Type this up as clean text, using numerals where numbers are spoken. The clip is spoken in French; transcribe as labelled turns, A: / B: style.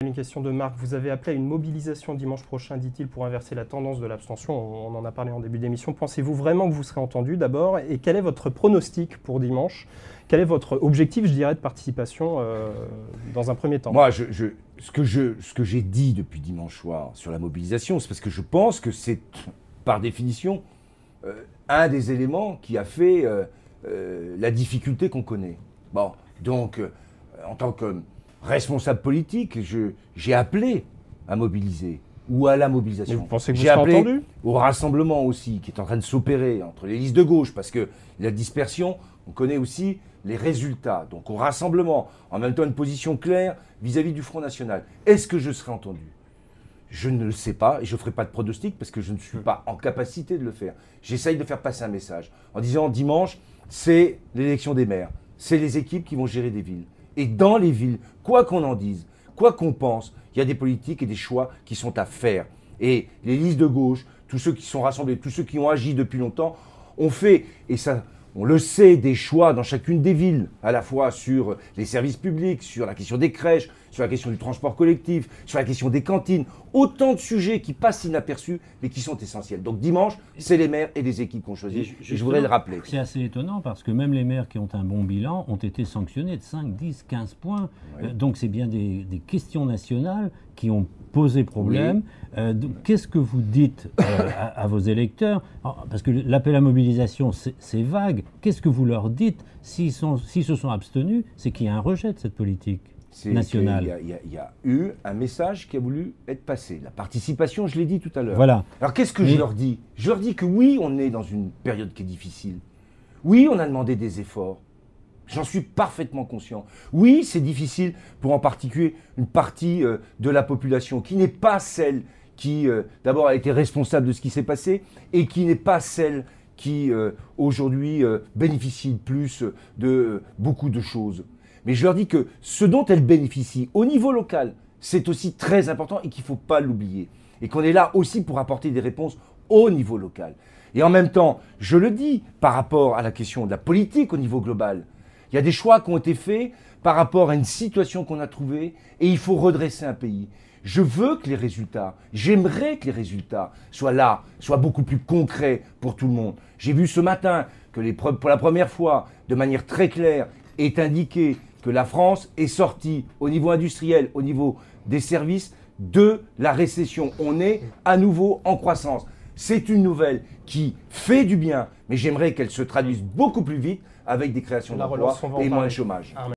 A: Une question de Marc. Vous avez appelé à une mobilisation dimanche prochain, dit-il, pour inverser la tendance de l'abstention. On en a parlé en début d'émission. Pensez-vous vraiment que vous serez entendu d'abord? Et quel est votre pronostic pour dimanche? Quel est votre objectif, je dirais, de participation dans un premier temps?
B: Moi, ce que j'ai dit depuis dimanche soir sur la mobilisation, c'est parce que je pense que c'est, par définition, un des éléments qui a fait la difficulté qu'on connaît. Bon, donc, en tant que responsable politique, j'ai appelé à mobiliser, ou à la mobilisation.
A: Mais vous pensez que vous
B: J'ai
A: serez
B: appelé
A: entendu?
B: au rassemblement aussi, qui est en train de s'opérer entre les listes de gauche, parce que la dispersion, on connaît aussi les résultats. Donc au rassemblement, en même temps une position claire vis-à-vis du Front National. Est-ce que je serai entendu? Je ne le sais pas et je ne ferai pas de pronostic parce que je ne suis pas en capacité de le faire. J'essaye de faire passer un message en disant dimanche, c'est l'élection des maires, c'est les équipes qui vont gérer des villes. Et dans les villes, quoi qu'on en dise, quoi qu'on pense, il y a des politiques et des choix qui sont à faire. Et les listes de gauche, tous ceux qui sont rassemblés, tous ceux qui ont agi depuis longtemps, ont fait, et ça, on le sait, des choix dans chacune des villes, à la fois sur les services publics, sur la question des crèches, sur la question du transport collectif, sur la question des cantines. Autant de sujets qui passent inaperçus, mais qui sont essentiels. Donc dimanche, c'est les maires et les équipes qu'on choisit. Et je voudrais le rappeler.
C: C'est assez étonnant parce que même les maires qui ont un bon bilan ont été sanctionnés de 5, 10, 15 points.
B: Oui.
C: Donc c'est bien des questions nationales qui ont posé problème. Oui. Qu'est-ce que vous dites à vos électeurs? Parce que l'appel à mobilisation, c'est vague. Qu'est-ce que vous leur dites s'ils se sont abstenus? C'est qu'il y a un rejet de cette politique nationale.
B: Il y a eu un message qui a voulu être passé. La participation, je l'ai dit tout à l'heure.
C: Voilà.
B: Alors qu'est-ce que je leur dis? Je leur dis que oui, on est dans une période qui est difficile. Oui, on a demandé des efforts. J'en suis parfaitement conscient. Oui, c'est difficile pour en particulier une partie de la population qui n'est pas celle qui, d'abord, a été responsable de ce qui s'est passé et qui n'est pas celle qui, aujourd'hui, bénéficie de plus de beaucoup de choses. Mais je leur dis que ce dont elles bénéficient au niveau local, c'est aussi très important et qu'il ne faut pas l'oublier. Et qu'on est là aussi pour apporter des réponses au niveau local. Et en même temps, je le dis par rapport à la question de la politique au niveau global. Il y a des choix qui ont été faits par rapport à une situation qu'on a trouvée et il faut redresser un pays. Je veux que les résultats, j'aimerais que les résultats soient là, soient beaucoup plus concrets pour tout le monde. J'ai vu ce matin que pour la première fois, de manière très claire, est indiqué que la France est sortie au niveau industriel, au niveau des services, de la récession. On est à nouveau en croissance. C'est une nouvelle qui fait du bien, mais j'aimerais qu'elle se traduise beaucoup plus vite avec des créations d'emplois et moins de chômage.